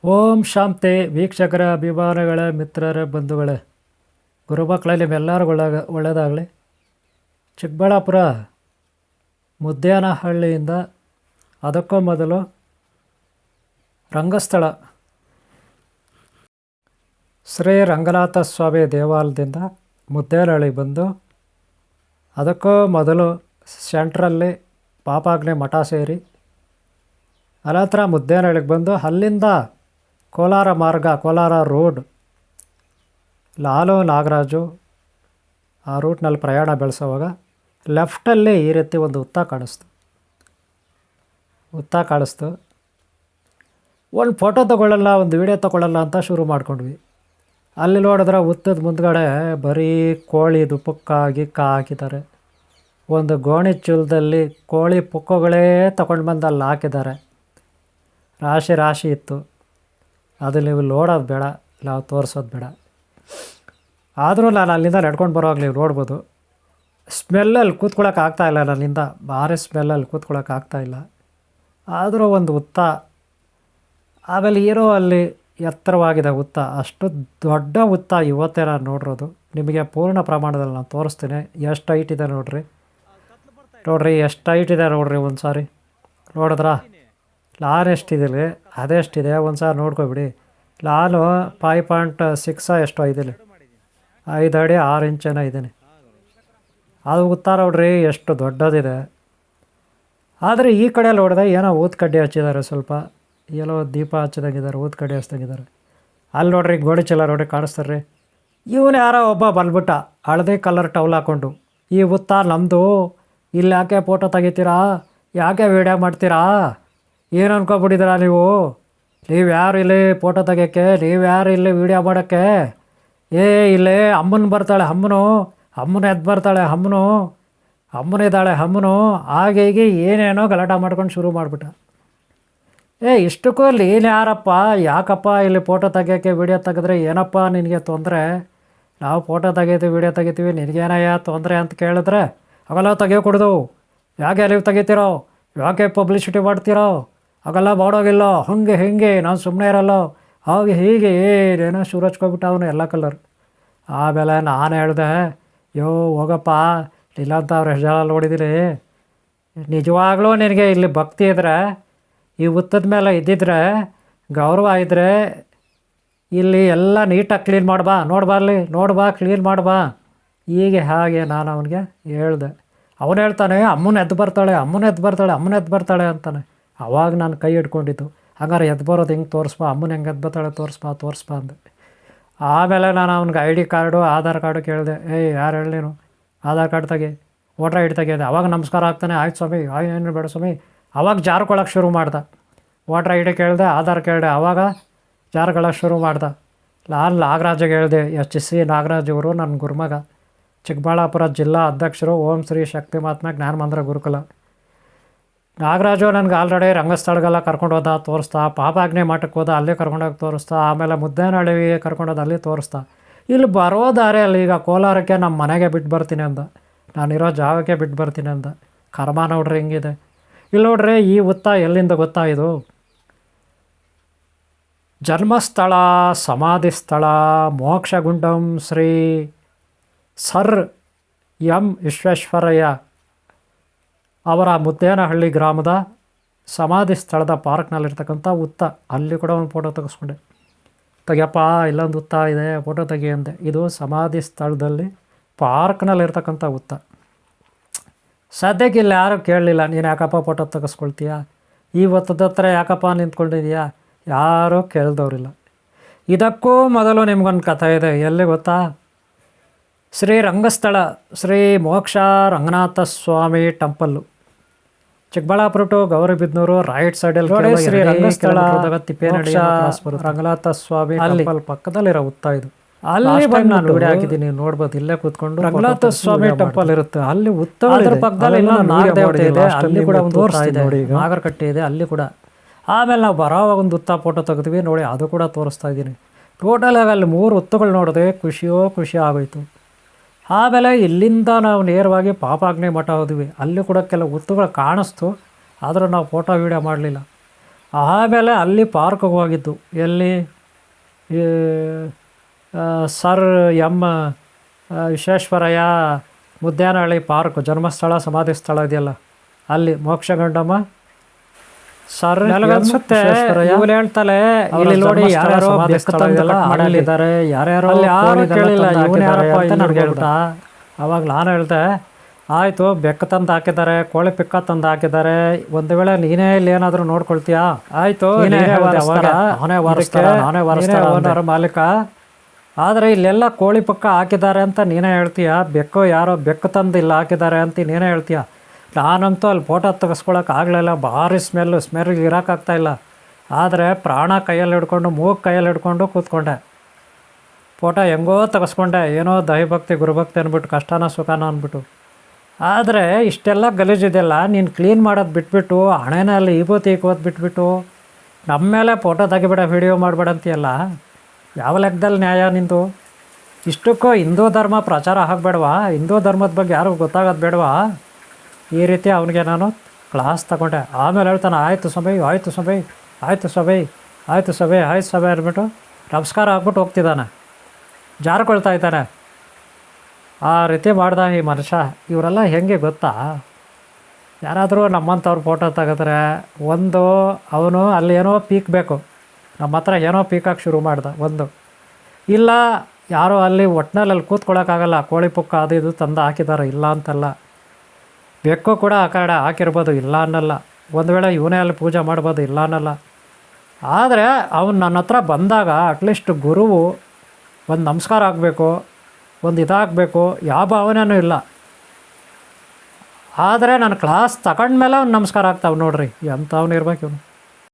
ಓಂ ಶಾಂತಿ ವೀಕ್ಷಕರ ಅಭಿಮಾನಿಗಳ ಮಿತ್ರರ ಬಂಧುಗಳೇ, ಗುರುಮಕ್ಕಳಲ್ಲಿ ನಿಮ್ಮೆಲ್ಲರೂ ಒಳ್ಳೆಯದಾಗಲಿ. ಚಿಕ್ಕಬಳ್ಳಾಪುರ ಮುದ್ದೇನಹಳ್ಳಿಯಿಂದ ಅದಕ್ಕೂ ಮೊದಲು ರಂಗಸ್ಥಳ ಶ್ರೀ ರಂಗನಾಥ ಸ್ವಾಮಿ ದೇವಾಲಯದಿಂದ ಮುದ್ದೇನಹಳ್ಳಿಗೆ ಬಂದು ಅದಕ್ಕೂ ಮೊದಲು ಸೆಂಟ್ರಲ್ಲಿ ಪಾಪಾಗ್ನಿ ಮಠ ಸೇರಿ ಅನಂತರ ಮುದ್ದೇನಹಳ್ಳಿಗೆ ಬಂದು ಅಲ್ಲಿಂದ ಕೋಲಾರ ಮಾರ್ಗ, ಕೋಲಾರ ರೋಡ್, ಲಾಲು ನಾಗರಾಜು ಆ ರೂಟ್ನಲ್ಲಿ ಪ್ರಯಾಣ ಬೆಳೆಸೋವಾಗ ಲೆಫ್ಟಲ್ಲಿ ಈ ರೀತಿ ಒಂದು ಹುತ್ತ ಕಾಣಿಸ್ತು. ಒಂದು ಫೋಟೋ ತೊಗೊಳ್ಳಲ್ಲ, ಒಂದು ವೀಡಿಯೋ ತೊಗೊಳ್ಳಲ್ಲ ಅಂತ ಶುರು ಮಾಡ್ಕೊಂಡ್ವಿ. ಅಲ್ಲಿ ನೋಡಿದ್ರೆ ಹುತ್ತದ ಮುಂದ್ಗಡೆ ಬರೀ ಕೋಳಿದು ಪುಕ್ಕ ಗಿಕ್ಕ ಹಾಕಿದ್ದಾರೆ. ಒಂದು ಗೋಣಿ ಚೀಲದಲ್ಲಿ ಕೋಳಿ ಪುಕ್ಕಗಳೇ ತಗೊಂಡು ಬಂದು ಅಲ್ಲಿ ಹಾಕಿದ್ದಾರೆ. ರಾಶಿ ಇತ್ತು. ಅದು ನೀವು ನೋಡೋದು ಬೇಡ, ನಾವು ತೋರಿಸೋದು ಬೇಡ. ಆದರೂ ನಾನು ಅಲ್ಲಿಂದ ನಡ್ಕೊಂಡು ಬರೋವಾಗ ನೀವು ನೋಡ್ಬೋದು, ಸ್ಮೆಲ್ಲಲ್ಲಿ ಕೂತ್ಕೊಳ್ಳೋಕೆ ಆಗ್ತಾಯಿಲ್ಲ. ನನ್ನಿಂದ ಭಾರಿ ಸ್ಮೆಲ್ಲಲ್ಲಿ ಕೂತ್ಕೊಳ್ಳೋಕೆ ಆಗ್ತಾಯಿಲ್ಲ. ಆದರೂ ಒಂದು ಹುತ್ತ, ಆಮೇಲೆ ಏನೋ ಅಲ್ಲಿ ಎತ್ತರವಾಗಿದೆ ಹುತ್ತ. ಅಷ್ಟು ದೊಡ್ಡ ಹುತ್ತ ಇವತ್ತೇ ನಾನು ನೋಡಿರೋದು. ನಿಮಗೆ ಪೂರ್ಣ ಪ್ರಮಾಣದಲ್ಲಿ ನಾನು ತೋರಿಸ್ತೀನಿ. ಎಷ್ಟು ಹೈಟ್ ಇದೆ ನೋಡ್ರಿ ಎಷ್ಟು ಹೈಟ್ ಇದೆ ನೋಡ್ರಿ. ಒಂದು ಸಾರಿ ನೋಡಿದ್ರಾ? ಲಾನ್ ಎಷ್ಟಿದೆ, ಅದೆಷ್ಟಿದೆ ಒಂದು ಸಾರಿ ನೋಡ್ಕೊಬಿಡಿ. ಲಾನು 5.6 ಎಷ್ಟೋ ಇದ್ದೀನಿ, 5 ಅಡಿ 6 ಇಂಚೇನೋ ಇದ್ದೀನಿ. ಅದು ಹುತ್ತ ನೋಡ್ರಿ ಎಷ್ಟು ದೊಡ್ಡದಿದೆ. ಆದರೆ ಈ ಕಡೆ ನೋಡಿದೆ ಏನೋ ಊದ್ಕಡ್ಡಿ ಹಚ್ಚಿದ್ದಾರೆ, ಸ್ವಲ್ಪ ಏನೋ ದೀಪ ಹಚ್ಚಿದಂಗಿದ್ದಾರೆ, ಊದ್ಕಡ್ಡಿ ಹಚ್ಚಿದಂಗಿದ್ದಾರೆ. ಅಲ್ಲಿ ನೋಡ್ರಿ ಗೋಣಿ ಚೀಲ ನೋಡ್ರಿ ಕಾಣಿಸ್ತಾರೆ ರೀ. ಇವನು ಯಾರೋ ಒಬ್ಬ ಬಂದ್ಬಿಟ್ಟ ಹಳದಿ ಕಲರ್ ಟವಲ್ ಹಾಕ್ಕೊಂಡು, ಈ ಹುತ್ತ ನಮ್ಮದು, ಇಲ್ಲಿ ಯಾಕೆ ಫೋಟೋ ತೆಗಿತೀರಾ, ಯಾಕೆ ವೀಡಿಯೋ ಮಾಡ್ತೀರಾ, ಏನು ಅನ್ಕೊಬಿಟ್ಟಿದ್ದೀರಾ ನೀವು ಯಾರು ಇಲ್ಲಿ ಫೋಟೋ ತೆಗಿಯೋಕ್ಕೆ, ಯಾರು ಇಲ್ಲಿ ವೀಡಿಯೋ ಮಾಡೋಕ್ಕೆ, ಇಲ್ಲೇ ಅಮ್ಮನ ಬರ್ತಾಳೆ, ಅಮ್ಮನ ಎದ್ದು ಬರ್ತಾಳೆ, ಅಮ್ಮನಿದ್ದಾಳೆ, ಹಾಗೆ ಹೀಗೆ ಏನೇನೋ ಗಲಾಟೆ ಮಾಡ್ಕೊಂಡು ಶುರು ಮಾಡಿಬಿಟ್ಟ. ಇಷ್ಟಕ್ಕೂ ಅಲ್ಲಿ ಏನು ಯಾರಪ್ಪ, ಯಾಕಪ್ಪ ಇಲ್ಲಿ ಫೋಟೋ ತೆಗಿಯೋಕ್ಕೆ, ವೀಡಿಯೋ ತೆಗೆದ್ರೆ ಏನಪ್ಪ ನಿನಗೆ ತೊಂದರೆ, ನಾವು ಫೋಟೋ ತೆಗಿತೀವಿ, ವೀಡಿಯೋ ತೆಗಿತೀವಿ, ನಿನಗೇನಯ್ಯ ತೊಂದರೆ ಅಂತ ಕೇಳಿದ್ರೆ, ಅವೆಲ್ಲ ತೆಗಿಯೋಕೊಡ್ದು, ಯಾಕೆ ನೀವು ತೆಗಿತೀರೋ, ಯಾಕೆ ಪಬ್ಲಿಸಿಟಿ ಮಾಡ್ತೀರೋ, ಅವೆಲ್ಲ ಮಾಡೋಗಿಲ್ಲ, ಹಿಂಗೆ ನಾನು ಸುಮ್ಮನೆ ಇರಲ್ಲ, ಹಾಗೆ ಹೀಗೆ ಏನೇನೋ ಶುರು ಹಚ್ಕೊಬಿಟ್ಟ ಅವನು ಎಲ್ಲ ಕಲರ್. ಆಮೇಲೆ ನಾನು ಹೇಳಿದೆ, ಹೋಗಪ್ಪ, ಇಲ್ಲಾಂತ ಅವ್ರು ಎಷ್ಟು ಜನ ನೋಡಿದ್ದೀನಿ, ನಿಜವಾಗ್ಲೂ ನಿನಗೆ ಇಲ್ಲಿ ಭಕ್ತಿ ಇದ್ದರೆ, ಈ ಹುತ್ತದ ಮೇಲೆ ಇದ್ದಿದ್ರೆ, ಗೌರವ ಇದ್ದರೆ, ಇಲ್ಲಿ ಎಲ್ಲ ನೀಟಾಗಿ ಕ್ಲೀನ್ ಮಾಡ್ಬಾ, ನೋಡ್ಬಾ ಕ್ಲೀನ್ ಮಾಡ್ಬಾ. ಹೀಗೆ ಹಾಗೆ ನಾನು ಅವನಿಗೆ ಹೇಳಿದೆ. ಅವನು ಹೇಳ್ತಾನೆ, ಅಮ್ಮನ ಎದ್ದು ಬರ್ತಾಳೆ ಅಂತಾನೆ. ಅವಾಗ ನಾನು ಕೈ ಹಿಡ್ಕೊಂಡಿದ್ದು, ಹಂಗಾರೆ ಎದ್ದು ಬರೋದು ಹೆಂಗೆ ತೋರಿಸ್ಬಾ, ಅಮ್ಮನ ಹೆಂಗೆ ಎದ್ದು ಬರ್ತಾಳೆ ತೋರಿಸ್ಬಾ ಅಂದೆ. ಆಮೇಲೆ ನಾನು ಅವ್ನಿಗೆ ID ಕಾರ್ಡು, ಆಧಾರ್ ಕಾರ್ಡು ಕೇಳಿದೆ. ಯಾರು ಹೇಳಿ ನೀನು, ಆಧಾರ್ ಕಾರ್ಡ್ ತೆಗಿ, ವೋಟರ್ ID ತೆಗಿಯೋದೆ. ಅವಾಗ ನಮಸ್ಕಾರ ಆಗ್ತಾನೆ, ಆಯ್ತು ಸ್ವಾಮಿ, ಏನು ಬೇಡ ಸ್ವಾಮಿ. ಅವಾಗ ಜಾರ್ಕೊಳ್ಳೋಕೆ ಶುರು ಮಾಡ್ದೆ. ವೋಟರ್ ID ಕೇಳಿದೆ, ಆಧಾರ್ ಕೇಳಿದೆ, ಆವಾಗ ಜಾರ್ಕೊಳ್ಳೋಕೆ ಶುರು ಮಾಡ್ದೆ. ನಾನು ನಾಗರಾಜಿಗೆ ಹೇಳಿದೆ, SC ನಾಗರಾಜ್ ಇವರು ನನ್ನ ಗುರುಮಗ, ಚಿಕ್ಕಬಳ್ಳಾಪುರ ಜಿಲ್ಲಾ ಅಧ್ಯಕ್ಷರು, ಓಂ ಶ್ರೀ ಶಕ್ತಿ ಮಹಾತ್ಮ ಜ್ಞಾನ ಮಂದಿರ ಗುರುಕುಲ. ನಾಗರಾಜು ನನಗೆ ಆಲ್ರೆಡಿ ರಂಗಸ್ಥಳಗೆಲ್ಲ ಕರ್ಕೊಂಡು ಹೋದ, ತೋರಿಸ್ತಾ, ಪಾಪಾಗ್ನಿ ಮಠಕ್ಕೆ ಹೋದ, ಅಲ್ಲಿ ಕರ್ಕೊಂಡೋಗಿ ತೋರಿಸ್ತಾ, ಆಮೇಲೆ ಮುದ್ದೇನಹಳ್ಳಿಗೆ ಕರ್ಕೊಂಡೋದು, ಅಲ್ಲಿ ತೋರಿಸ್ತಾ. ಇಲ್ಲಿ ಬರೋ ದಾರಿಯಲ್ಲಿ ಈಗ ಕೋಲಾರಕ್ಕೆ ನಮ್ಮ ಮನೆಗೆ ಬಿಟ್ಟು ಬರ್ತೀನಿ ಅಂದ, ನಾನಿರೋ ಜಾಗಕ್ಕೆ ಬಿಟ್ಟು ಬರ್ತೀನಿ ಅಂದ. ಕರ್ಮ ನೋಡ್ರಿ ಹೆಂಗಿದೆ. ಇಲ್ಲಿ ನೋಡ್ರಿ, ಈ ಹುತ್ತ ಎಲ್ಲಿಂದ ಗೊತ್ತಾ, ಇದು ಜನ್ಮಸ್ಥಳ, ಸಮಾಧಿ ಸ್ಥಳ, ಮೋಕ್ಷಗುಂಡಂ ಶ್ರೀ ಸರ್ ಎಂ ವಿಶ್ವೇಶ್ವರಯ್ಯ ಅವರ ಮುದ್ದೇನಹಳ್ಳಿ ಗ್ರಾಮದ ಸಮಾಧಿ ಸ್ಥಳದ ಪಾರ್ಕ್ನಲ್ಲಿರ್ತಕ್ಕಂಥ ಹುತ್ತ. ಅಲ್ಲಿ ಕೂಡ ಒಂದು ಫೋಟೋ ತೆಗೆಸ್ಕೊಂಡೆ. ತೆಗಿಯಪ್ಪ, ಇಲ್ಲೊಂದು ಹುತ್ತ ಇದೆ, ಫೋಟೋ ತೆಗಿ ಅಂದೆ. ಇದು ಸಮಾಧಿ ಸ್ಥಳದಲ್ಲಿ ಪಾರ್ಕ್ನಲ್ಲಿರ್ತಕ್ಕಂಥ ಹುತ್ತ. ಸದ್ಯಕ್ಕೆ ಇಲ್ಲಿ ಯಾರೂ ಕೇಳಲಿಲ್ಲ, ನೀನು ಯಾಕಪ್ಪ ಫೋಟೋ ತೆಗೆಸ್ಕೊಳ್ತೀಯ, ಈ ಹುತ್ತದ ಹತ್ರ ಯಾಕಪ್ಪ ನಿಂತ್ಕೊಂಡಿದೀಯಾ, ಯಾರೂ ಕೇಳಿದವ್ರಿಲ್ಲ. ಇದಕ್ಕೂ ಮೊದಲು ನಿಮ್ಗೊಂದು ಕಥೆ ಇದೆ. ಎಲ್ಲಿ ಗೊತ್ತಾ? Shri Rangasthala Shri Moksha Ranganatha Swamy temple, Chikkaballapur to Gauribidanur, right ಸೈಡಲ್ಲಿ ಶ್ರೀ ರಂಗಸ್ಥಳ ರಂಗನಾಥ ಸ್ವಾಮಿ ಟೆಂಪಲ್ ಪಕ್ಕದಲ್ಲಿರೋ ಹುತ್ತ ಇದು. ಅಲ್ಲಿ ಬಂದು ನಾನು ವಿಡಿಯೋ ಹಾಕಿದ್ದೀನಿ, ನೋಡ್ಬೋದು. ಇಲ್ಲೇ ಕೂತ್ಕೊಂಡು ರಂಗನಾಥ ಸ್ವಾಮಿ ಟೆಂಪಲ್ ಇರುತ್ತೆ, ಅಲ್ಲಿ ಹುತ್ತ ಪಕ್ಕದಲ್ಲಿ ನಾಗದೇವತೆ ಇದೆ, ಅಲ್ಲಿ ಕೂಡ ಒಂದು ನಾಗರಕಟ್ಟೆ ಇದೆ, ಅಲ್ಲಿ ಕೂಡ. ಆಮೇಲೆ ನಾವು ಬರೋವಾಗ ಒಂದು ಹುತ್ತ ಫೋಟೋ ತೆಗೆದ್ವಿ ನೋಡಿ, ಅದು ಕೂಡ ತೋರಿಸ್ತಾ ಇದ್ದೀನಿ. ಟೋಟಲಾಗಿ ಅಲ್ಲಿ 3 ಹುತ್ತಗಳು ನೋಡಿದೆ, ಖುಷಿ ಆಗೋಯ್ತು. ಆಮೇಲೆ ಇಲ್ಲಿಂದ ನಾವು ನೇರವಾಗಿ ಪಾಪಾಗ್ನಿ ಮಠ ಹೋದ್ವಿ. ಅಲ್ಲಿ ಕೂಡ ಕೆಲವು ಹುತ್ತುಗಳು ಕಾಣಿಸ್ತು, ಆದರೂ ನಾವು ಫೋಟೋ ವೀಡಿಯೋ ಮಾಡಲಿಲ್ಲ. ಆಮೇಲೆ ಅಲ್ಲಿ ಪಾರ್ಕ್ಗೆ ಹೋಗಿದ್ದು, ಎಲ್ಲಿ ಈ sir M Visvesvaraya Muddenahalli park, ಜನ್ಮಸ್ಥಳ ಸಮಾಧಿ ಸ್ಥಳ ಇದೆಯಲ್ಲ, ಅಲ್ಲಿ ಮೋಕ್ಷಗಂಡಮ್ಮ ಸರ್ ಅನ್ಸುತ್ತೆ. ಇವಳು ಹೇಳ್ತಾಳೆ ಇಲ್ಲಿ ನೋಡಿ ಯಾರ್ಯಾರೋ ಮಾಡಿದ್ದಾರೆ, ಯಾರ್ಯಾರೋ ಕೇಳಿಲ್ಲ ಇವನು ಯಾರಪ್ಪ ನನಗೆ ಹೇಳ್ತಾ. ಅವಾಗ ನಾನು ಹೇಳ್ದೆ ಆಯಿತು, ಬೆಕ್ಕ ತಂದು ಹಾಕಿದ್ದಾರೆ, ಕೋಳಿ ಪಿಕ್ಕ ತಂದು ಹಾಕಿದ್ದಾರೆ, ಒಂದು ವೇಳೆ ನೀನೇ ಇಲ್ಲಿ ಏನಾದರೂ ನೋಡ್ಕೊಳ್ತೀಯಾ? ಆಯಿತು, ನಾನೇ ಓನರ್ ಮಾಲೀಕ, ಆದರೆ ಇಲ್ಲೆಲ್ಲ ಕೋಳಿ ಪಕ್ಕ ಹಾಕಿದ್ದಾರೆ ಅಂತ ನೀನೇ ಹೇಳ್ತೀಯ, ಬೆಕ್ಕು ಯಾರೋ ಬೆಕ್ಕು ತಂದು ಇಲ್ಲಿ ಹಾಕಿದ್ದಾರೆ ಅಂತ ನೀನೇ ಹೇಳ್ತೀಯ. ನಾನಂತೂ ಅಲ್ಲಿ ಫೋಟೋ ತೆಗೆಸ್ಕೊಳಕ್ಕೆ ಆಗಲಿಲ್ಲ, ಭಾರಿ ಸ್ಮೆಲ್ಗೆ ಇರೋಕ್ಕಾಗ್ತಾಯಿಲ್ಲ. ಆದರೆ ಪ್ರಾಣ ಕೈಯಲ್ಲಿ ಹಿಡ್ಕೊಂಡು, ಮೂಗು ಕೈಯಲ್ಲಿ ಹಿಡ್ಕೊಂಡು ಕೂತ್ಕೊಂಡೆ. ಫೋಟೋ ಹೆಂಗೋ ತೆಗೆಸ್ಕೊಂಡೆ, ಏನೋ ದೈವಭಕ್ತಿ ಗುರುಭಕ್ತಿ ಅಂದ್ಬಿಟ್ಟು, ಕಷ್ಟನ ಸುಖನ ಅಂದ್ಬಿಟ್ಟು. ಆದರೆ ಇಷ್ಟೆಲ್ಲ ಗಲೀಜಿದೆಯಲ್ಲ, ನೀನು ಕ್ಲೀನ್ ಮಾಡೋದು ಬಿಟ್ಬಿಟ್ಟು, ಹಣೆನಲ್ಲಿ ವಿಭೂತಿ ಬಿಟ್ಬಿಟ್ಟು ನಮ್ಮ ಮೇಲೆ ಫೋಟೋ ತೆಗಿಬೇಡ, ವಿಡಿಯೋ ಮಾಡಬೇಡ ಅಂತೀಯಲ್ಲ, ಯಾವ ಲೆಕ್ಕದಲ್ಲಿ ನ್ಯಾಯ ನಿಂದು? ಇಷ್ಟಕ್ಕೂ ಹಿಂದೂ ಧರ್ಮ ಪ್ರಚಾರ ಆಗಬೇಡವಾ? ಹಿಂದೂ ಧರ್ಮದ ಬಗ್ಗೆ ಯಾರಿಗೂ ಗೊತ್ತಾಗೋದು ಬೇಡವಾ? ಈ ರೀತಿ ಅವನಿಗೆ ನಾನು ಕ್ಲಾಸ್ ತಗೊಂಡೆ. ಆಮೇಲೆ ಹೇಳ್ತಾನೆ ಆಯಿತು ಸಭೆ, ಆಯಿತು ಸಭೆ, ಆಯಿತು ಸಭೆ, ಆಯಿತು ಸಭೆ, ಆಯ್ತು ಸಭೆ ಅಂದ್ಬಿಟ್ಟು ನಮಸ್ಕಾರ ಆಗ್ಬಿಟ್ಟು ಹೋಗ್ತಿದ್ದಾನೆ, ಜಾರ್ಕೊಳ್ತಾ ಇದ್ದಾನೆ. ಆ ರೀತಿ ಮಾಡ್ದ ಈ ಮನುಷ್ಯ. ಇವರೆಲ್ಲ ಹೆಂಗೆ ಗೊತ್ತಾ, ಯಾರಾದರೂ ನಮ್ಮಂಥವ್ರು ಫೋಟೋ ತೆಗೆದ್ರೆ ಒಂದು ಅವನು ಅಲ್ಲಿ ಏನೋ ಪೀಕ್ಬೇಕು, ನಮ್ಮ ಹತ್ರ ಏನೋ ಪೀಕಕ್ಕೆ ಶುರು ಮಾಡ್ದ ಒಂದು, ಇಲ್ಲ ಯಾರೋ ಅಲ್ಲಿ ಒಟ್ಟಿನಲ್ಲಿ ಅಲ್ಲಿ ಕೂತ್ಕೊಳ್ಳೋಕ್ಕಾಗಲ್ಲ, ಕೋಳಿ ಪುಕ್ಕ ಅದು ಇದು ತಂದು ಹಾಕಿದ್ದಾರೆ, ಇಲ್ಲ ಅಂತಲ್ಲ, ಬೆಕ್ಕು ಕೂಡ ಆ ಕಡೆ ಹಾಕಿರ್ಬೋದು, ಇಲ್ಲ ಅನ್ನಲ್ಲ, ಒಂದು ವೇಳೆ ಇವನೇ ಅಲ್ಲಿ ಪೂಜೆ ಮಾಡ್ಬೋದು, ಇಲ್ಲ ಅನ್ನಲ್ಲ. ಆದರೆ ಅವನು ನನ್ನ ಹತ್ರ ಬಂದಾಗ ಅಟ್ಲೀಸ್ಟ್ ಗುರುವು ಒಂದು ನಮಸ್ಕಾರ ಆಗಬೇಕು, ಒಂದು ಇದಾಗಬೇಕು, ಯಾವ ಭಾವನೆಯೂ ಇಲ್ಲ. ಆದರೆ ನಾನು ಕ್ಲಾಸ್ ತಗೊಂಡ್ಮೇಲೆ ಅವ್ನು ನಮಸ್ಕಾರ ಆಗ್ತಾವೆ ನೋಡ್ರಿ, ಎಂಥವ್ನು ಇರ್ಬೇಕು ಇವನು.